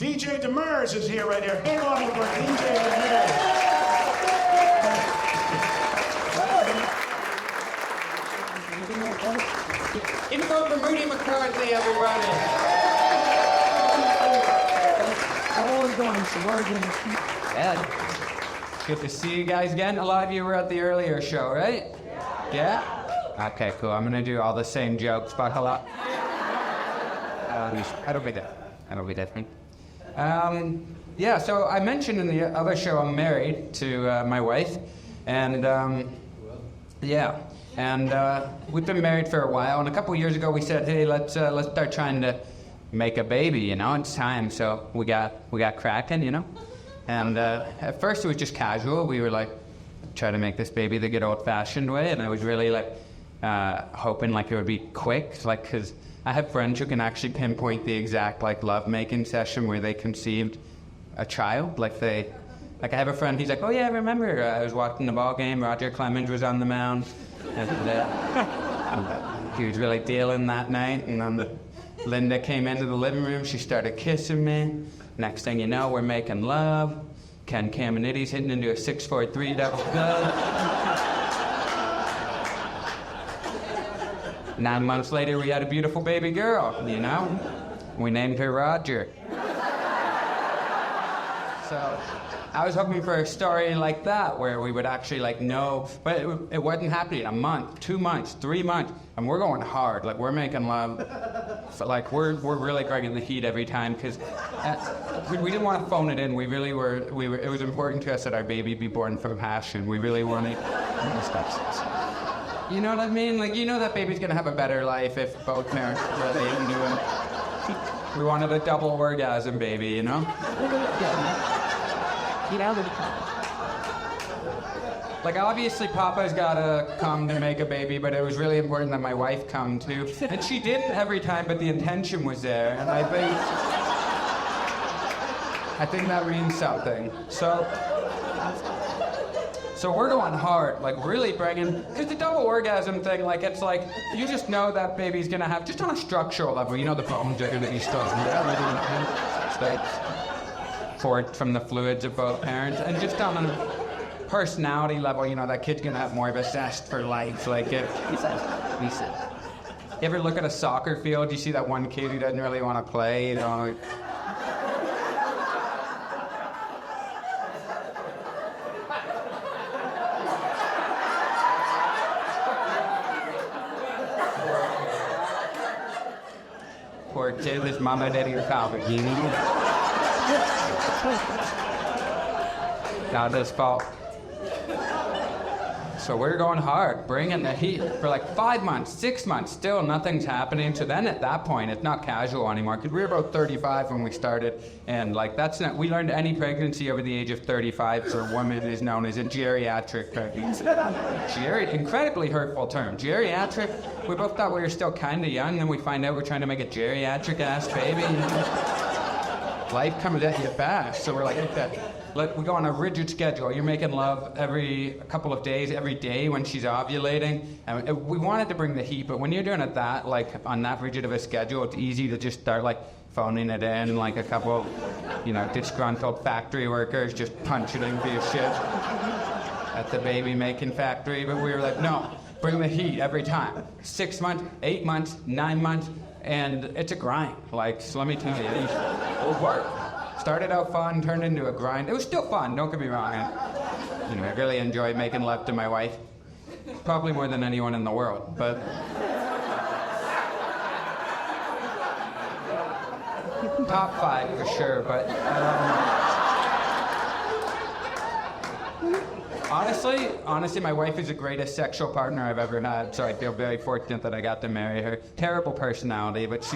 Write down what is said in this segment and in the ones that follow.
DJ Demers is here right here. Big one for DJ Demers. Info from Rudy McCarthy, everybody. Yeah. Good to see you guys again. A lot of you were at the earlier show, right? Yeah? Okay, cool. I'm gonna do all the same jokes, but hello. That'll be different. Yeah, so I mentioned in the other show I'm married to my wife, and we've been married for a while, and a couple years ago we said, hey, let's start trying to make a baby, you know, it's time. So we got cracking, you know. And at first it was just casual. We were like, try to make this baby the good old-fashioned way, and I was really like hoping like it would be quick, like, because I have friends who can actually pinpoint the exact like love-making session where they conceived a child. Like I have a friend, he's like, oh yeah, I remember I was watching the ball game, Roger Clemens was on the mound, and he was really dealing that night, and then Linda came into the living room, she started kissing me. Next thing you know, we're making love. Ken Caminiti's hitting into a 6-4-3 double club. 9 months later, we had a beautiful baby girl, you know? We named her Roger. So I was hoping for a story like that, where we would actually like know, but it wasn't happening. A month, 2 months, 3 months, and we're going hard. Like, we're making love. So, like, we're really bringing the heat every time, because we didn't want to phone it in. We really were. It was important to us that our baby be born from passion. We really wanted. You know what I mean? Like, you know that baby's gonna have a better life if both parents are really into it. We wanted a double orgasm baby, you know? Like, obviously Papa's gotta come to make a baby, but it was really important that my wife come too. And she didn't every time, but the intention was there, and I think that means something. So we're going hard, like really bringing, because the double orgasm thing, like, it's like, you just know that baby's gonna have, just on a structural level, you know, the bones are gonna be stuck from the fluids of both parents, and just on a personality level, you know, that kid's gonna have more of a zest for life. Like, if he said. You ever look at a soccer field, you see that one kid who doesn't really want to play, you know? Poor kid, his mama, daddy, or father. Not his fault. So we're going hard, bringing the heat for like 5 months, 6 months, still nothing's happening. So then at that point, it's not casual anymore, because we were about 35 when we started, and like that's not, we learned any pregnancy over the age of 35 for a woman is known as a geriatric pregnancy. Incredibly hurtful term. Geriatric, we both thought we were still kind of young, then we find out we're trying to make a geriatric-ass baby. Life comes at you fast, so we're like, okay. We go on a rigid schedule. You're making love every couple of days, every day when she's ovulating. And we wanted to bring the heat, but when you're doing it that, like, on that rigid of a schedule, it's easy to just start, like, phoning it in, like a couple, you know, disgruntled factory workers just punching for your shit at the baby-making factory. But we were like, no, bring the heat every time. 6 months, 8 months, 9 months, and it's a grind. Like, so let me tell you, it'll work. Started out fun, turned into a grind. It was still fun, don't get me wrong. You know, I really enjoyed making love to my wife. Probably more than anyone in the world, but... Top 5 for sure, but... Honestly, my wife is the greatest sexual partner I've ever had, so I feel very fortunate that I got to marry her. Terrible personality, but she...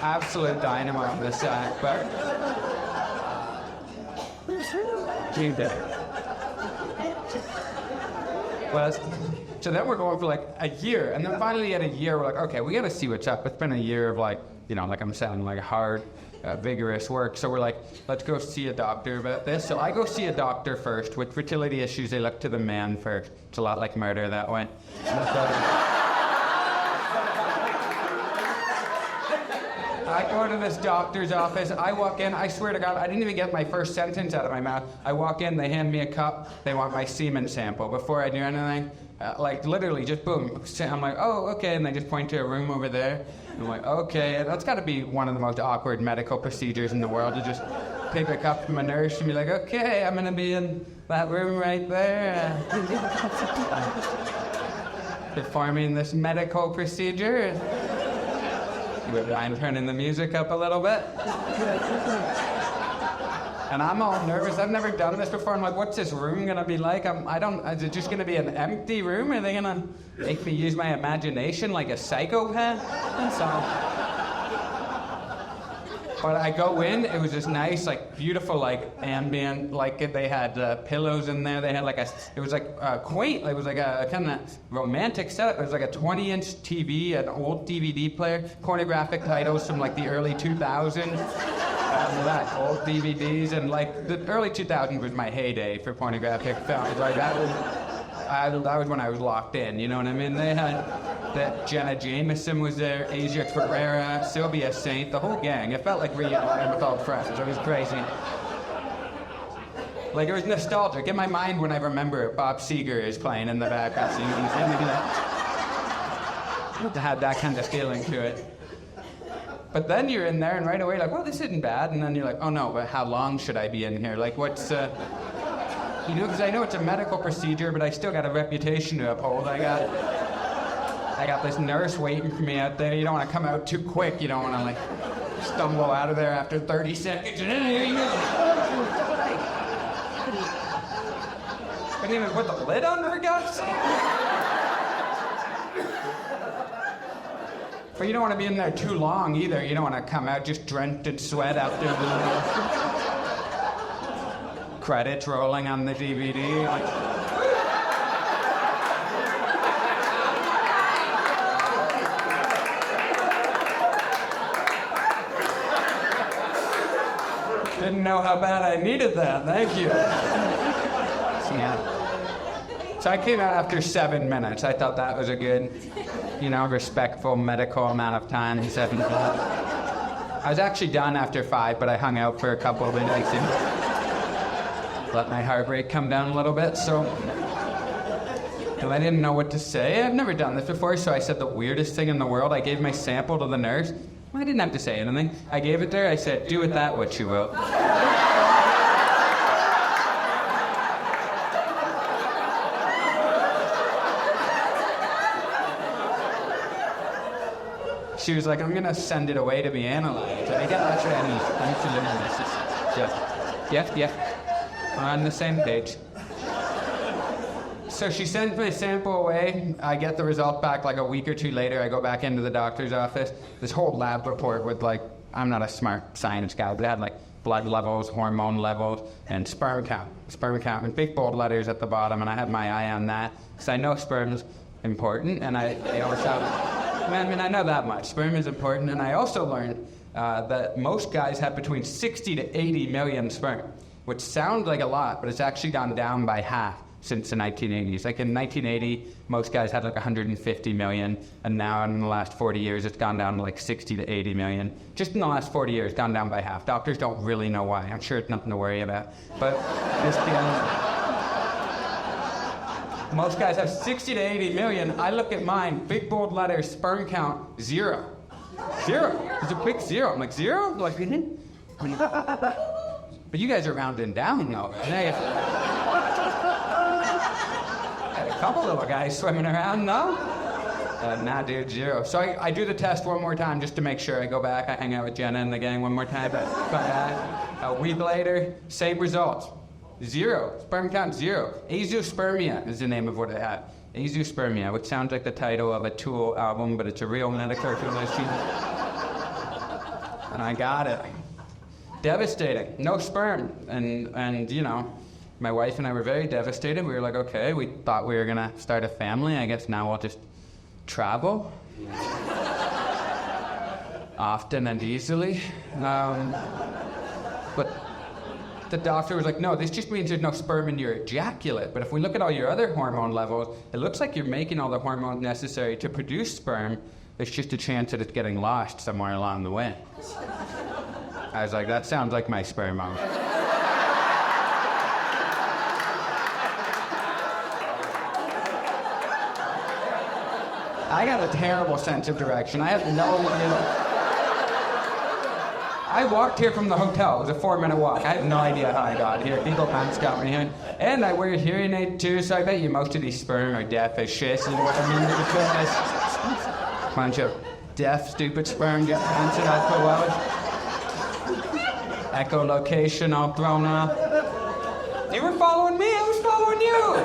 absolute dynamite on the sack, but... You did. Well, so then we're going for like a year, and then finally at a year, we're like, okay, we gotta see what's up. It's been a year of like, you know, like I'm saying, like hard, vigorous work. So we're like, let's go see a doctor about this. So I go see a doctor first. With fertility issues, they look to the man first. It's a lot like murder that way. I go to this doctor's office. I walk in. I swear to God, I didn't even get my first sentence out of my mouth. I walk in. They hand me a cup. They want my semen sample. Before I do anything, like literally just boom. I'm like, oh, okay. And they just point to a room over there. I'm like, okay. That's got to be one of the most awkward medical procedures in the world, to just pick a cup from a nurse and be like, okay, I'm going to be in that room right there. Performing this medical procedure. You would mind turning the music up a little bit? And I'm all nervous. I've never done this before. I'm like, what's this room gonna be like? Is it just gonna be an empty room? Are they gonna make me use my imagination like a psychopath? But I go in, it was this nice, like, beautiful, like, ambient, like, they had pillows in there, they had, like, it was, like, quaint, it was, like, a kind of romantic setup. It was, like, a 20-inch TV, an old DVD player, pornographic titles from, like, the early 2000s, that, old DVDs, and, like, the early 2000s was my heyday for pornographic films. Like, that was when I was locked in, you know what I mean? They had that Jenna Jamestown was there, Asia Carrera, Sylvia Saint, the whole gang. It felt like reuniting with old friends. It was crazy. Like, it was nostalgic. In my mind, when I remember Bob Seger is playing in the background, it had that kind of feeling to it. But then you're in there, and right away, like, well, this isn't bad. And then you're like, oh no, but how long should I be in here? Like, what's you know, because I know it's a medical procedure, but I still got a reputation to uphold. I got this nurse waiting for me out there. You don't want to come out too quick. You don't want to, like, stumble out of there after 30 seconds. And then here you go. Couldn't even put the lid on, for God's sake. But you don't want to be in there too long either. You don't want to come out just drenched in sweat out there. Credits rolling on the DVD. Like, didn't know how bad I needed that. Thank you. So I came out after 7 minutes. I thought that was a good, respectful medical amount of time. 7 minutes. I was actually done after 5, but I hung out for a couple of minutes and let my heart rate come down a little bit. So I didn't know what to say. I've never done this before, so I said the weirdest thing in the world. I gave my sample to the nurse. I didn't have to say anything. I gave it to her. I said, do with that what you will. She was like, I'm going to send it away to be analyzed. I get that training. Yeah. We're on the same page. So she sends my sample away. I get the result back like a week or two later. I go back into the doctor's office. This whole lab report with, like, I'm not a smart science guy, but it had, like, blood levels, hormone levels, and sperm count. Sperm count in big bold letters at the bottom, and I had my eye on that. Because I know sperm's important, and I always have... I know that much. Sperm is important, and I also learned that most guys have between 60 to 80 million sperm, which sounds like a lot, but it's actually gone down by half since the 1980s. Like in 1980, most guys had like 150 million, and now in the last 40 years, it's gone down to like 60 to 80 million. Just in the last 40 years, gone down by half. Doctors don't really know why. I'm sure it's nothing to worry about. But most guys have 60 to 80 million. I look at mine, big bold letters, sperm count, 0. 0. There's a big 0. I'm like, 0? Like, but you guys are rounding down now. Had a couple little guys swimming around, no? Nah, dude, 0. So I do the test one more time just to make sure. I go back, I hang out with Jenna and the gang one more time. But a week later, same results. 0. Sperm count 0. Azoospermia is the name of what I had. Azoospermia, which sounds like the title of a Tool album, but it's a real medical condition. And I got it. Devastating. No sperm. And my wife and I were very devastated. We were like, okay, we thought we were going to start a family. I guess now we'll just travel. Often and easily. But the doctor was like, no, this just means there's no sperm in your ejaculate. But if we look at all your other hormone levels, it looks like you're making all the hormones necessary to produce sperm. there's just a chance that it's getting lost somewhere along the way. I was like, that sounds like my sperm. I got a terrible sense of direction. I have no idea. I walked here from the hotel. It was a 4-minute walk. I have no idea how I got here. Eagle pants got me here. And I wear a hearing aid too, so I bet you most of these sperm are deaf as shit. You know what I mean? Because bunch of deaf, stupid sperm get answered out for hours. Echolocation all thrown off. You were following me, I was following you.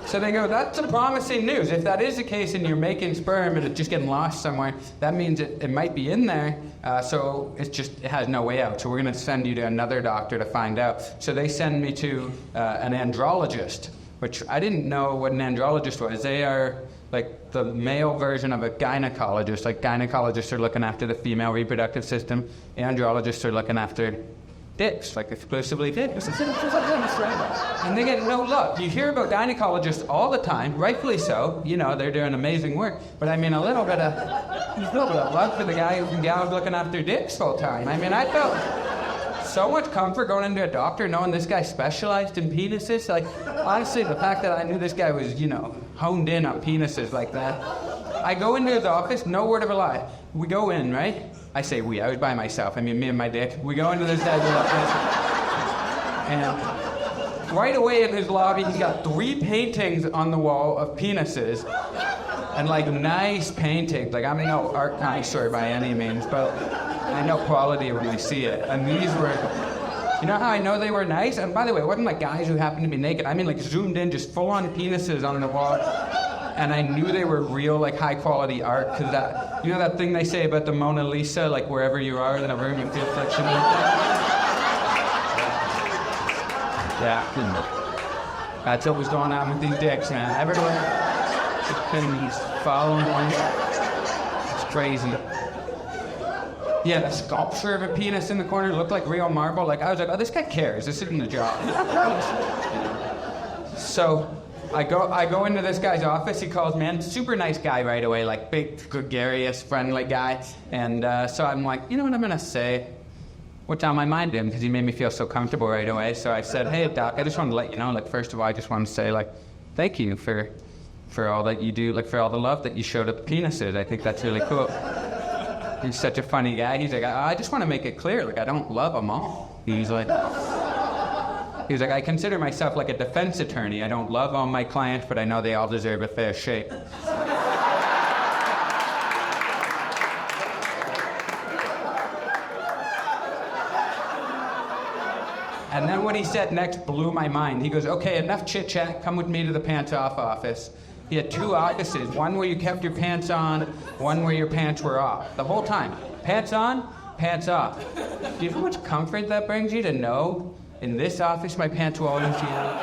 So they go, that's some promising news. If that is the case and you're making sperm and it's just getting lost somewhere, that means it might be in there, so it has no way out. So we're going to send you to another doctor to find out. So they send me to an andrologist, which I didn't know what an andrologist was. They are like the male version of a gynecologist. Like gynecologists are looking after the female reproductive system. Andrologists are looking after dicks, like exclusively dicks. And they get no love. You hear about gynecologists all the time, rightfully so. You know, they're doing amazing work. But I mean, a little bit of love for the guy who's looking after dicks full time. I mean, I felt so much comfort going into a doctor knowing this guy specialized in penises. Like, honestly, the fact that I knew this guy was, honed in on penises like that. I go into his office, no word of a lie. We go in, right? I say we, I was by myself. I mean, me and my dick. We go into this guy's office, and right away in his lobby, he's got 3 paintings on the wall of penises, and like nice paintings. Like, I'm no art connoisseur by any means, but I know quality when I see it. And these were, you know how I know they were nice? And by the way, it wasn't like guys who happened to be naked. I mean, like zoomed in, just full-on penises on the wall. And I knew they were real, like, high-quality art, because that, you know that thing they say about the Mona Lisa, like, wherever you are in a room, you feel fiction. Yeah. That's what was going on with these dicks, man. Everywhere. He's following one. It's crazy. Yeah, the sculpture of a penis in the corner looked like real marble. Like, I was like, oh, this guy cares. This isn't a job. So I go into this guy's office. He calls me in. Super nice guy right away, like big, gregarious, friendly guy. And so I'm like, you know what I'm going to say? What's on my mind to him? Because he made me feel so comfortable right away. So I said, hey, Doc, I just wanted to let you know, like, first of all, I just want to say, like, thank you for all that you do, like, for all the love that you showed at the penises. I think that's really cool. He's such a funny guy. He's like, I just want to make it clear, like, I don't love them all. He was like, I consider myself like a defense attorney. I don't love all my clients, but I know they all deserve a fair shake. And then what he said next blew my mind. He goes, okay, enough chit-chat. Come with me to the pants-off office. He had 2 offices, one where you kept your pants on, one where your pants were off. The whole time. Pants on, pants off. Do you know how much comfort that brings you to know? In this office, my pants will always be on.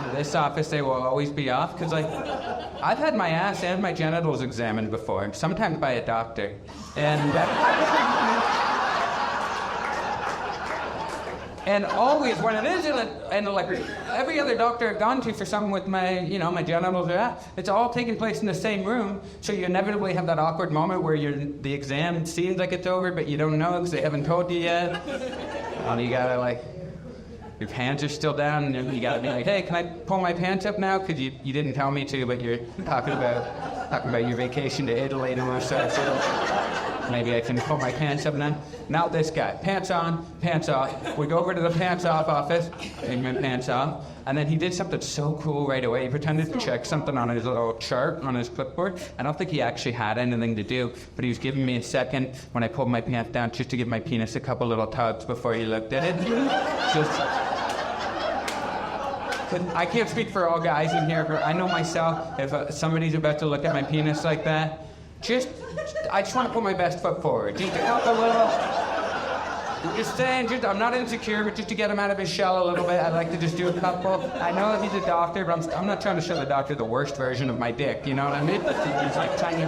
In this office, they will always be off. Because, like, I've had my ass and my genitals examined before, sometimes by a doctor. And always, when it is in like every other doctor I've gone to for something with my, my genitals or that, it's all taking place in the same room. So you inevitably have that awkward moment where the exam seems like it's over, but you don't know because they haven't told you yet. And you gotta, like, your pants are still down, and you gotta be like, hey, can I pull my pants up now? Because you didn't tell me to, but you're talking about your vacation to Italy tomorrow, so maybe I can pull my pants up. And then, now this guy, pants on, pants off. We go over to the pants off office, and went pants off. And then he did something so cool right away. He pretended to check something on his little chart on his clipboard. I don't think he actually had anything to do, but he was giving me a second when I pulled my pants down just to give my penis a couple little tugs before he looked at it. I can't speak for all guys in here, but I know myself, if somebody's about to look at my penis like that, I just want to put my best foot forward. Just to help a little. I'm just saying, I'm not insecure, but just to get him out of his shell a little bit, I'd like to just do a couple. I know he's a doctor, but I'm not trying to show the doctor the worst version of my dick, you know what I mean? He's like tiny,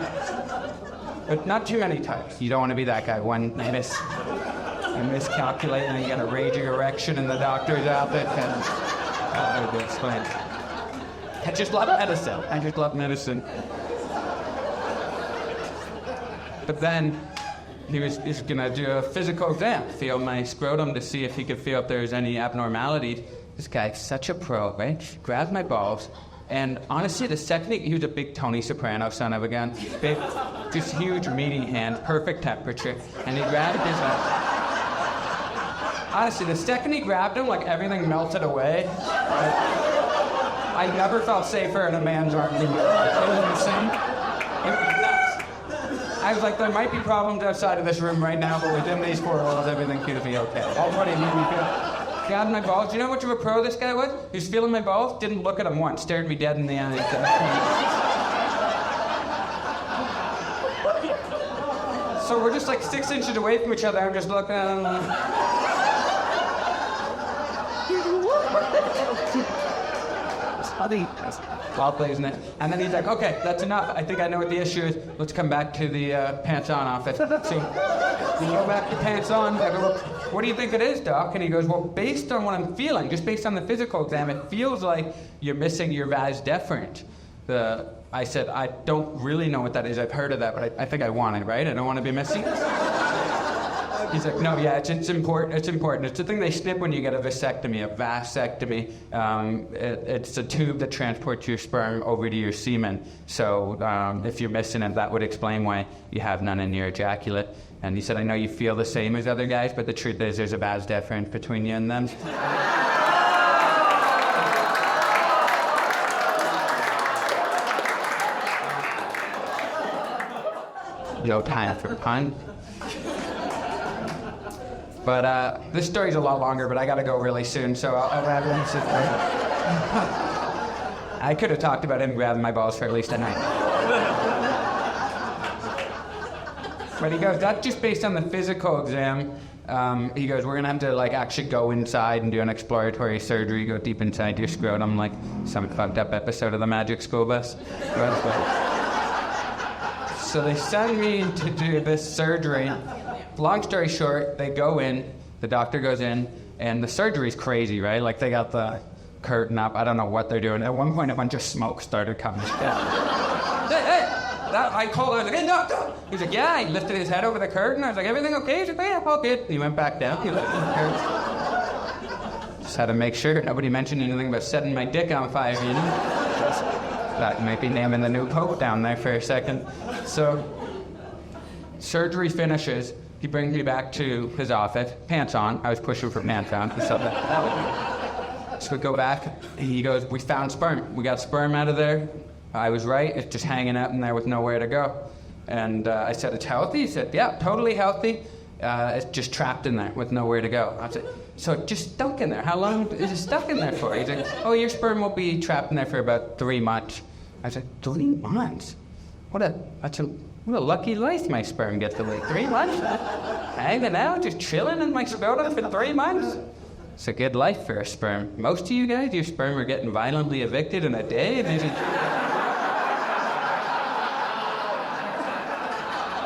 but not too many types. You don't want to be that guy. One miscalculate, and you got a raging erection in the doctor's office, and I'll explain. I just love medicine. I just love medicine. But then he's gonna do a physical exam, feel my scrotum to see if he could feel if there's any abnormality. This guy's such a pro, right? Grabs my balls, and honestly, the second he was a big Tony Soprano son of a gun, big, just huge meaty hand, perfect temperature, and he grabbed his. Honestly, the second he grabbed him, like everything melted away. I never felt safer in a man's arms. It was insane. It was nuts. I was like, there might be problems outside of this room right now, but within these four walls, everything could be okay. That's what he made me feel. Grabbed my balls. Do you know how much of a pro this guy was? He was feeling my balls, didn't look at them once, stared me dead in the eye. So we're just like 6 inches away from each other. I'm just looking at him. Well, isn't it? And then he's like, okay, that's enough. I think I know what the issue is. Let's come back to the pants on office. So we go back to pants on. I go, well, what do you think it is, doc? And he goes, well, based on what I'm feeling, just based on the physical exam, it feels like you're missing your vas deferens. I said, I don't really know what that is. I've heard of that, but I think I want it, right? I don't want to be missing it. He's like, no, yeah, it's important. It's important. It's the thing they snip when you get a vasectomy, a vasectomy. It's a tube that transports your sperm over to your semen. So if you're missing it, that would explain why you have none in your ejaculate. And he said, I know you feel the same as other guys, but the truth is there's a vas deferens between you and them. No time for pun. But this story's a lot longer, but I gotta go really soon, so I'll have him sit there. I could have talked about him grabbing my balls for at least a night. But he goes, that's just based on the physical exam. He goes, we're gonna have to like actually go inside and do an exploratory surgery, go deep inside your scrotum, like some fucked up episode of the Magic School Bus. So they send me to do this surgery. Long story short, they go in, the doctor goes in, and the surgery's crazy, right? Like, they got the curtain up, I don't know what they're doing. At one point, a bunch of smoke started coming down. I called, I was like, hey, doctor! He's like, yeah, he lifted his head over the curtain. I was like, everything okay? He's like, yeah, all good. He went back down, he lifted the curtain. Just had to make sure nobody mentioned anything about setting my dick on fire, you know? That might be naming the new pope down there for a second. So, surgery finishes. He brings me back to his office, pants on. I was pushing for pants on. He said that would be. So we go back. He goes, we found sperm. We got sperm out of there. I was right. It's just hanging out in there with nowhere to go. And I said, it's healthy? He said, yeah, totally healthy. It's just trapped in there with nowhere to go. I said, so it just stuck in there. How long is it stuck in there for? He's like, oh, your sperm will be trapped in there for about 3 months. I said, 3 months? What a lucky life my sperm gets to live. 3 months? Hanging out, just chilling in my scrotum for 3 months? It's a good life for a sperm. Most of you guys, your sperm are getting violently evicted in a day.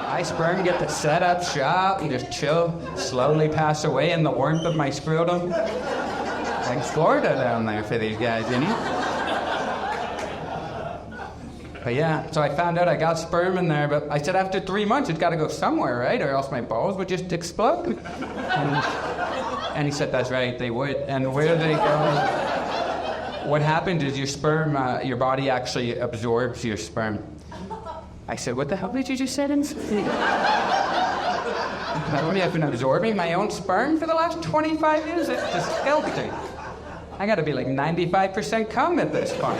My sperm get to set up shop and just chill, slowly pass away in the warmth of my scrotum. Like Florida down there for these guys, you know? But yeah, so I found out I got sperm in there, but I said after 3 months it's got to go somewhere, right? Or else my balls would just explode. And he said, that's right, they would. And where they go, what happens is your sperm, your body actually absorbs your sperm. I said, what the hell did you just say? I've been absorbing my own sperm for the last 25 years? It's disgusting. I gotta be like 95% cum at this point.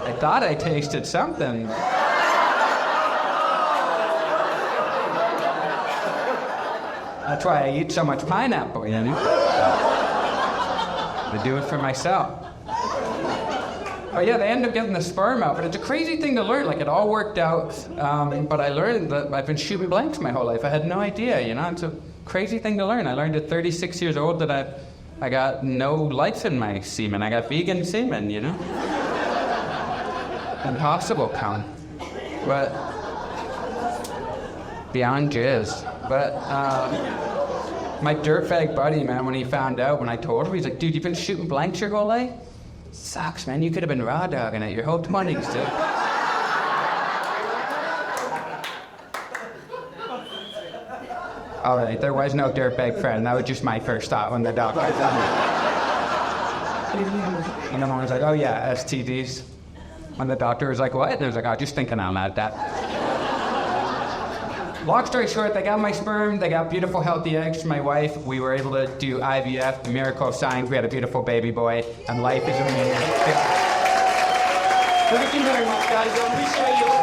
I thought I tasted something. That's why I eat so much pineapple, you know? I do it for myself. Oh yeah, they end up getting the sperm out, but it's a crazy thing to learn. Like, it all worked out, but I learned that I've been shooting blanks my whole life. I had no idea, you know? It's a crazy thing to learn. I learned at 36 years old that I got no life in my semen. I got vegan semen, you know? Impossible cum. But beyond jizz. But My dirtbag buddy, man, when he found out, when I told him, he's like, dude, you've been shooting blanks your whole life? Sucks, man. You could have been raw dogging it your whole 20s, dude. All right, there was no dirtbag friend. That was just my first thought when the doctor told me. And then I was like, oh yeah, STDs. When the doctor was like, what? And I was like, oh, just thinking out loud, that. Long story short, they got my sperm, they got beautiful, healthy eggs for my wife. We were able to do IVF, the miracle of science. We had a beautiful baby boy, and life is amazing. Thank you very much, guys. I appreciate you.